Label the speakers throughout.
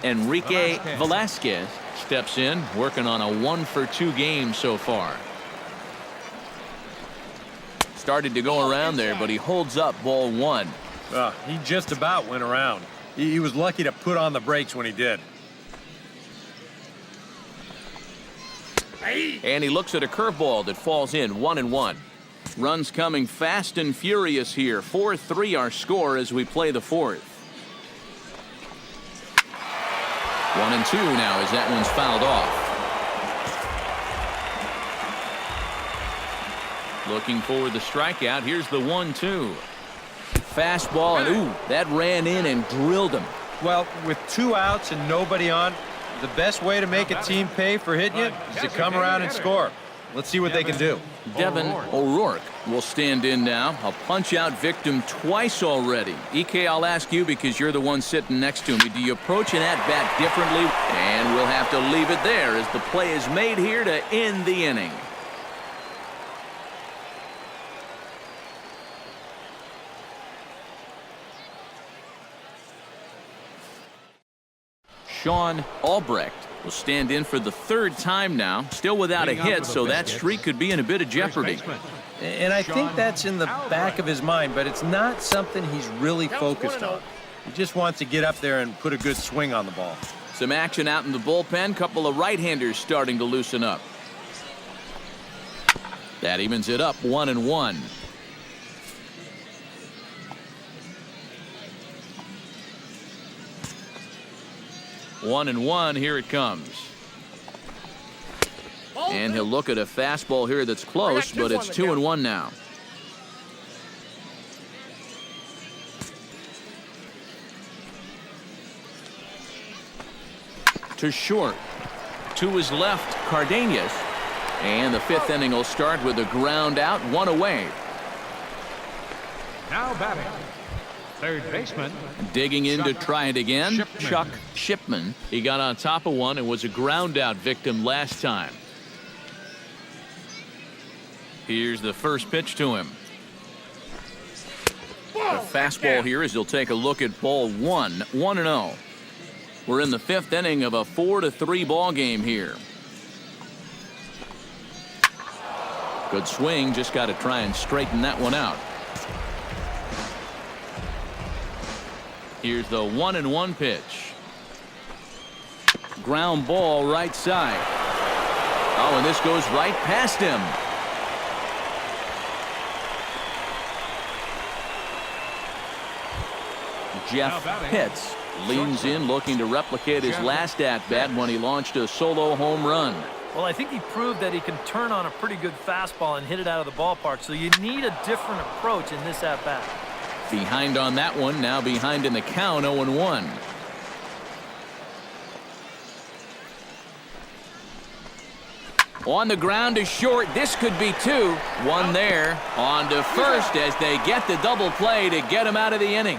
Speaker 1: Enrique Velasquez steps in, working on a 1-for-2 game so far. Started to go around there, but he holds up ball 1.
Speaker 2: He just about went around. He was lucky to put on the brakes when he did.
Speaker 1: And he looks at a curveball that falls in, 1-1. Runs coming fast and furious here. 4-3 our score as we play the 4th. 1-2 now as that one's fouled off. Looking for the strikeout. Here's the 1-2. Fastball, and ooh, that ran in and drilled him.
Speaker 2: Well, with 2 outs and nobody on, the best way to make a team pay for hitting you is to come around and score. Let's see what they can do.
Speaker 1: Devin O'Rourke will stand in now. A punch-out victim twice already. EK, I'll ask you because you're the one sitting next to me. Do you approach an at-bat differently? And we'll have to leave it there as the play is made here to end the inning. Sean Albrecht will stand in for the 3rd time now. Still without a hit, so that streak could be in a bit of jeopardy.
Speaker 2: And I think that's in the back of his mind, but it's not something he's really focused on. He just wants to get up there and put a good swing on the ball.
Speaker 1: Some action out in the bullpen. Couple of right-handers starting to loosen up. That evens it up, 1-1. One and one, here it comes. And he'll look at a fastball here that's close, but it's 2-1 now. To short. To his left, Cardenas. And the 5th inning will start with a ground out, 1 away.
Speaker 3: Now batting, third baseman.
Speaker 1: Digging in to try it again, Chuck Shipman. He got on top of one and was a ground out victim last time. Here's the first pitch to him. A fastball here as he'll take a look at ball 1, 1-0. We're in the 5th inning of a 4-3 ball game here. Good swing, just got to try and straighten that one out. Here's the 1-1 pitch. Ground ball right side. Oh, and this goes right past him. Jeff Pitts leans in, looking to replicate his last at-bat when he launched a solo home run.
Speaker 4: Well, I think he proved that he can turn on a pretty good fastball and hit it out of the ballpark, so you need a different approach in this at-bat.
Speaker 1: Behind on that one, now behind in the count, 0-1. On the ground to short, this could be 2. 1 there, on to first as they get the double play to get him out of the inning.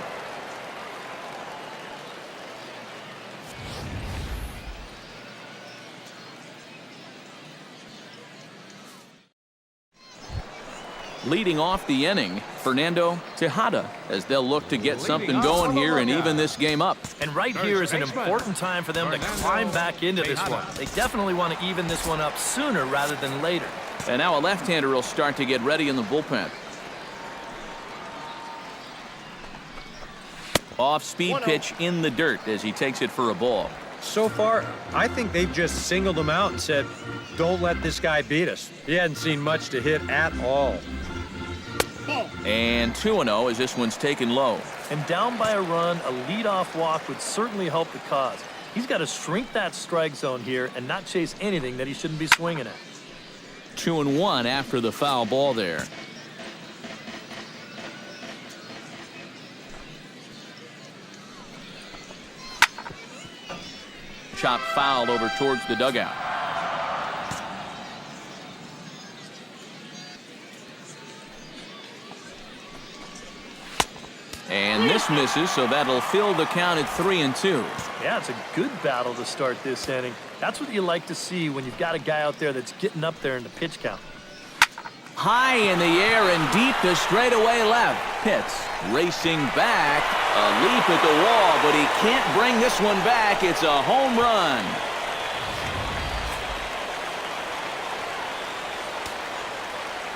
Speaker 1: Leading off the inning, Fernando Tejada, as they'll look to get something going here and even this game up.
Speaker 4: And right here is an important time for them to climb back into this one. They definitely want to even this one up sooner rather than later.
Speaker 1: And now a left-hander will start to get ready in the bullpen. Off-speed pitch in the dirt as he takes it for a ball.
Speaker 2: So far, I think they've just singled him out and said, don't let this guy beat us. He hadn't seen much to hit at all.
Speaker 1: And 2-0 as this one's taken low.
Speaker 4: And down by a run, a leadoff walk would certainly help the cause. He's got to shrink that strike zone here and not chase anything that he shouldn't be swinging at.
Speaker 1: 2-1 after the foul ball there. Chop foul over towards the dugout. And this misses, so that'll fill the count at 3-2.
Speaker 4: Yeah, it's a good battle to start this inning. That's what you like to see when you've got a guy out there that's getting up there in the pitch count.
Speaker 1: High in the air and deep to straightaway left. Pitts racing back. A leap at the wall, but he can't bring this one back. It's a home run.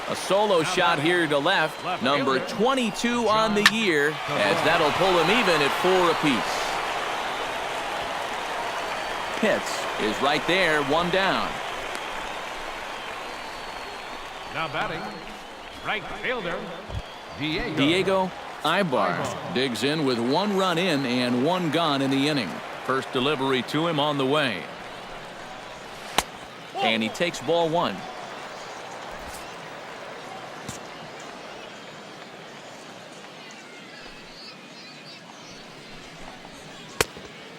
Speaker 1: A solo shot here to left. Number 22 on the year, as that'll pull him even at 4 apiece. Pitts is right there, 1 down.
Speaker 3: Now batting, right fielder,
Speaker 1: Diego Ibar digs in with 1 run in and 1 gone in the inning. First delivery to him on the way. And he takes ball 1.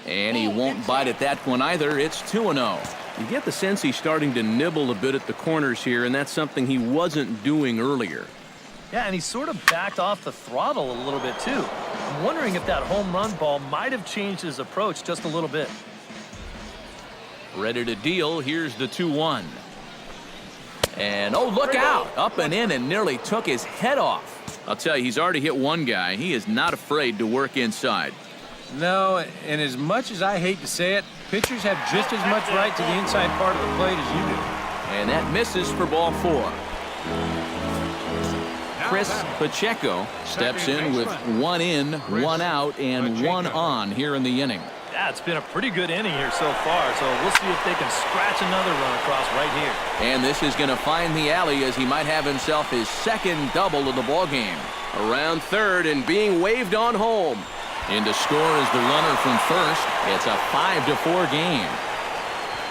Speaker 1: And he won't bite at that one either. It's 2-0. You get the sense he's starting to nibble a bit at the corners here, and that's something he wasn't doing earlier.
Speaker 4: Yeah, and he sort of backed off the throttle a little bit, too. I'm wondering if that home run ball might have changed his approach just a little bit.
Speaker 1: Ready to deal. Here's the 2-1. And, oh, look out. Up and in and nearly took his head off. I'll tell you, he's already hit one guy. He is not afraid to work inside.
Speaker 2: No, and as much as I hate to say it, pitchers have just as much right to the inside part of the plate as you do.
Speaker 1: And that misses for ball 4. Chris Pacheco steps in with 1 in, 1 out, and 1 on here in the inning.
Speaker 4: Yeah, it's been a pretty good inning here so far, so we'll see if they can scratch another run across right here.
Speaker 1: And this is going to find the alley as he might have himself his 2nd double of the ballgame. Around third and being waved on home. In to score is the runner from first. It's a 5-4 game.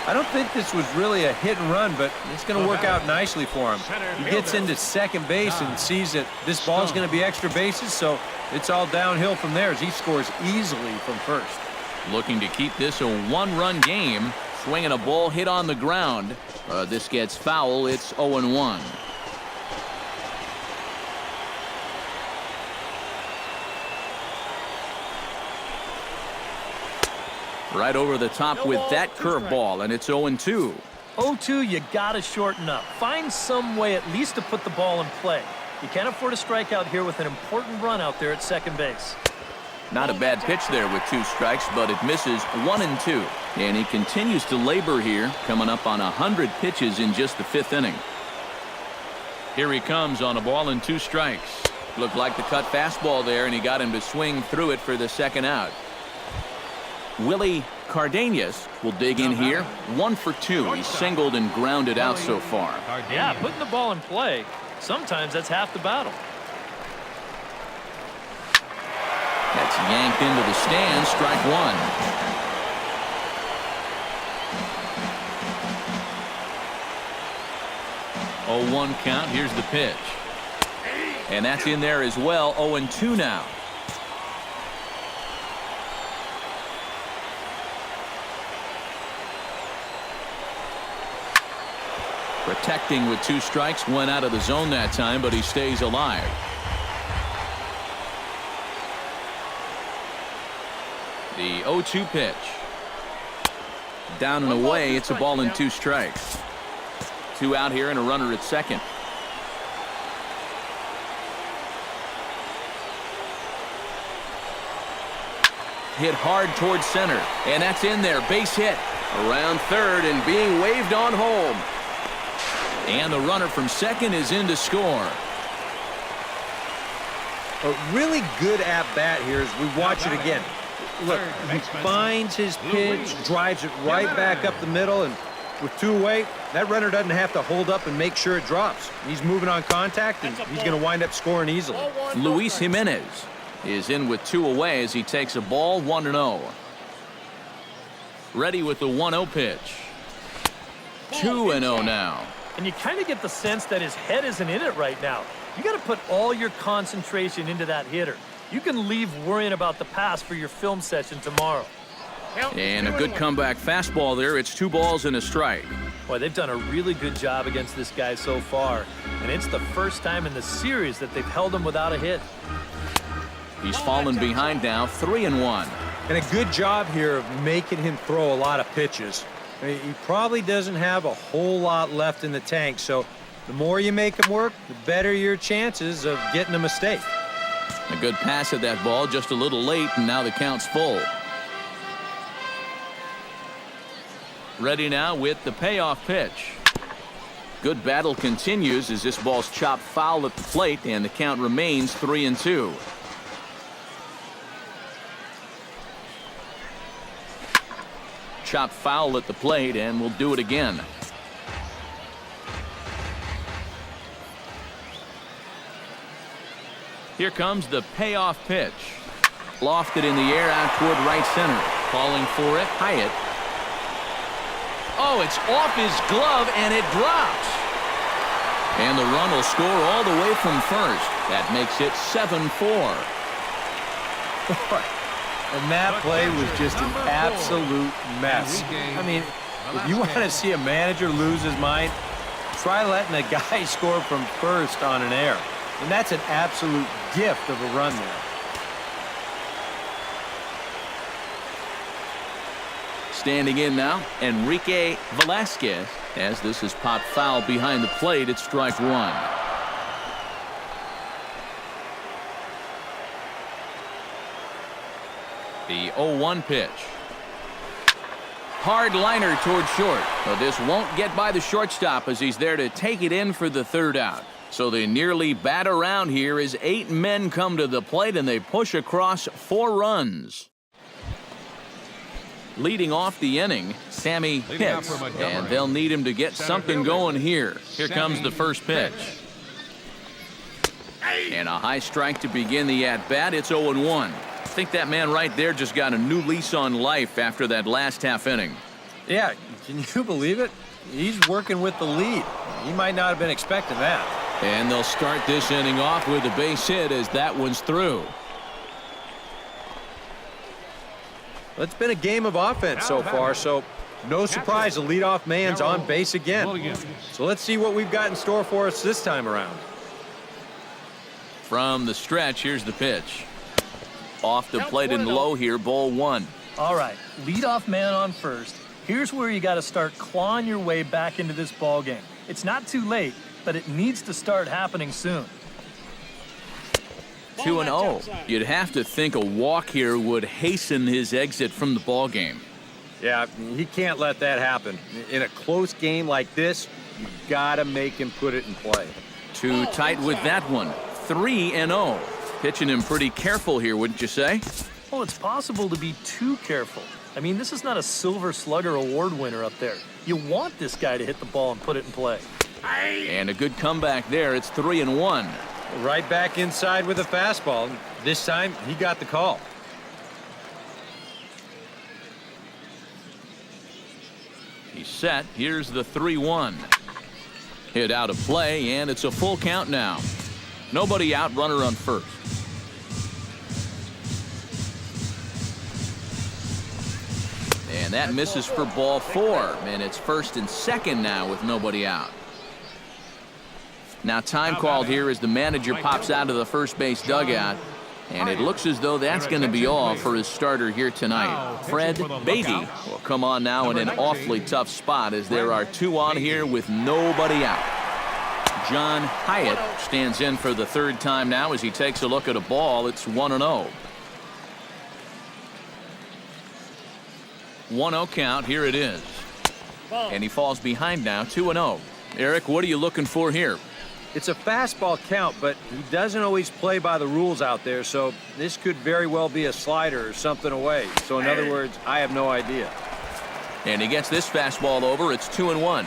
Speaker 2: I don't think this was really a hit and run, but it's going to work out nicely for him. He gets into second base and sees that this ball is going to be extra bases, so it's all downhill from there as he scores easily from first.
Speaker 1: Looking to keep this a 1-run game. Swinging a ball hit on the ground. This gets foul. It's 0-1. Right over the top with that curveball, and it's 0-2.
Speaker 4: 0-2, you got to shorten up. Find some way at least to put the ball in play. You can't afford a strikeout here with an important run out there at second base.
Speaker 1: Not a bad pitch there with 2 strikes, but it misses 1-2. And he continues to labor here, coming up on 100 pitches in just the 5th inning. Here he comes on a ball and 2 strikes. Looked like the cut fastball there, and he got him to swing through it for the 2nd out. Willie Cardenas will dig in here. 1 for 2. He's singled and grounded out so far.
Speaker 4: Yeah, putting the ball in play, sometimes that's half the battle.
Speaker 1: That's yanked into the stands. Strike 1. 0-1 count. Here's the pitch. And that's in there as well. 0-2 now. Protecting with 2 strikes. Went out of the zone that time, but he stays alive. The 0-2 pitch. Down and away. It's a ball and 2 strikes. 2 out here and a runner at second. Hit hard towards center, and that's in there. Base hit. Around third and being waved on home. And the runner from second is in to score.
Speaker 2: A really good at-bat here as we watch it again. Look, he finds his pitch, drives it right back up the middle, and with 2 away, that runner doesn't have to hold up and make sure it drops. He's moving on contact, and he's going to wind up scoring easily.
Speaker 1: Luis Jimenez is in with 2 away as he takes a ball. 1-0. Ready with the 1-0 pitch. 2-0 now.
Speaker 4: And you kind of get the sense that his head isn't in it right now. You got to put all your concentration into that hitter. You can leave worrying about the pass for your film session tomorrow.
Speaker 1: And a good comeback fastball there. It's 2 balls and a strike.
Speaker 4: Boy, they've done a really good job against this guy so far. And it's the first time in the series that they've held him without a hit.
Speaker 1: He's fallen behind now. 3-1.
Speaker 2: And a good job here of making him throw a lot of pitches. I mean, he probably doesn't have a whole lot left in the tank, so the more you make him work, the better your chances of getting a mistake.
Speaker 1: A good pass at that ball, just a little late, and now the count's full. Ready now with the payoff pitch. Good battle continues as this ball's chopped foul at the plate, and the count remains 3-2. Chopped foul at the plate, and we'll do it again. Here comes the payoff pitch. Lofted in the air out toward right center. Calling for it, Hyatt. Oh, it's off his glove, and it drops. And the run will score all the way from first. That makes it 7-4.
Speaker 2: And that play was just an absolute mess. I mean, if you want to see a manager lose his mind, try letting a guy score from first on an error. And that's an absolute gift of a run there.
Speaker 1: Standing in now, Enrique Velasquez. As this is popped foul behind the plate, it's strike one. The 0-1 pitch. Hard liner toward short, but this won't get by the shortstop as he's there to take it in for the third out. So they nearly bat around here as 8 men come to the plate and they push across 4 runs. Leading off the inning, Sammy hits, and they'll need him to get something going here. Here comes the first pitch. And a high strike to begin the at-bat. It's 0-1. I think that man right there just got a new lease on life after that last half inning.
Speaker 2: Yeah, can you believe it? He's working with the lead. He might not have been expecting that.
Speaker 1: And they'll start this inning off with a base hit as that one's through.
Speaker 2: It's been a game of offense so far, so no surprise the leadoff man's on base again. So let's see what we've got in store for us this time around.
Speaker 1: From the stretch, here's the pitch. Off the plate and low here, ball 1.
Speaker 4: All right, leadoff man on first. Here's where you got to start clawing your way back into this ball game. It's not too late, but it needs to start happening soon.
Speaker 1: 2-0. You'd have to think a walk here would hasten his exit from the ball game.
Speaker 2: Yeah, he can't let that happen. In a close game like this, you got to make him put it in play.
Speaker 1: Too tight with that one. 3-0. Pitching him pretty careful here, wouldn't you say?
Speaker 4: Well, it's possible to be too careful. I mean, this is not a Silver Slugger award winner up there. You want this guy to hit the ball and put it in play.
Speaker 1: And a good comeback there. It's 3-1.
Speaker 2: Right back inside with a fastball. This time, he got the call.
Speaker 1: He's set. Here's the 3-1. Hit out of play, and it's a full count now. Nobody out, runner on first. And that misses for ball 4. And it's first and second now with nobody out. Now time called here as the manager pops out of the first base dugout. And it looks as though that's going to be all for his starter here tonight. Fred Beatty will come on now in an awfully tough spot as there are 2 on here with nobody out. John Hyatt stands in for the 3rd time now as he takes a look at a ball. It's 1-0. 1-0 count. Here it is. And he falls behind now, 2-0. Eric, what are you looking for here?
Speaker 2: It's a fastball count, but he doesn't always play by the rules out there, so this could very well be a slider or something away. So in other words, I have no idea.
Speaker 1: And he gets this fastball over. It's 2-1.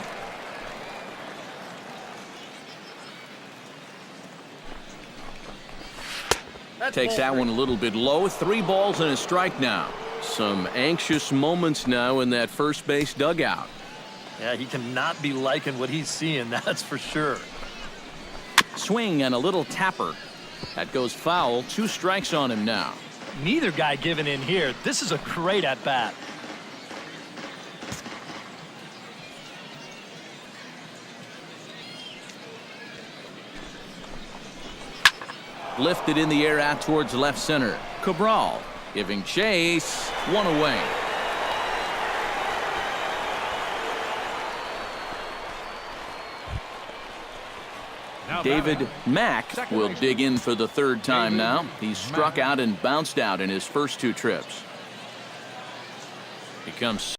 Speaker 1: Takes that one a little bit low. 3 balls and a strike now. Some anxious moments now in that first base dugout.
Speaker 4: Yeah, he cannot be liking what he's seeing, that's for sure.
Speaker 1: Swing and a little tapper. That goes foul. 2 strikes on him now.
Speaker 4: Neither guy giving in here. This is a great at-bat.
Speaker 1: Lifted in the air out towards left center. Cabral giving chase. 1 away. David Mack will dig in for the third time now. He's struck out and bounced out in his first 2 trips. He comes